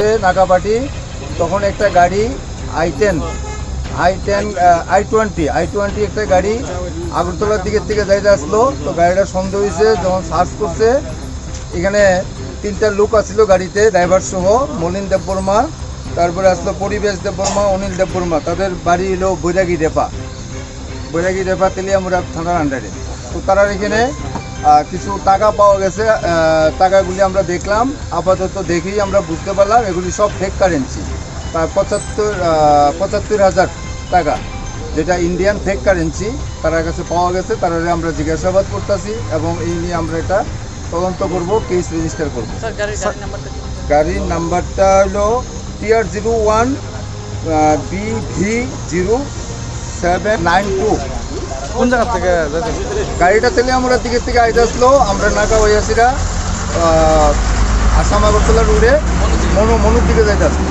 আসছে নাকাপাটি, তখন একটা গাড়ি i20 একটা গাড়ি আগরতলার দিকের থেকে যাইতে আসলো। তো গাড়িটা সন্দেহ হয়েছে, যখন সার্চ করছে এখানে 3টা লোক আসছিল গাড়িতে, ড্রাইভার সহ, মলিন দেববর্মা, তারপরে আসলো পরিবেশ দেববর্মা, অনিল দেববর্মা। তাদের বাড়ি হলো বৈরাগী রেপা তেলিয়ামুড়া থানার আন্ডারে। তো তারা এখানে কিছু টাকা পাওয়া গেছে, টাকাগুলি আমরা দেখলাম, আপাতত দেখেই আমরা বুঝতে পারলাম এগুলি সব ফেক কারেন্সি। 75,000 টাকা, যেটা ইন্ডিয়ান ফেক কারেন্সি তার কাছে পাওয়া গেছে। তারা আমরা জিজ্ঞাসাবাদ করতেছি এবং এই নিয়ে আমরা এটা তদন্ত করব, কেস রেজিস্টার করব। গাড়ির নাম্বারটা হলো TR01 BV0792। কোন জায়গা থেকে গাড়িটা তেলিয়ামুড়ার দিকের থেকে আইতে আসলো। আমরা নাকা হইয়াছিরা আসাম আগরতলা রোডে মনুর দিকে যাইতে আসলো।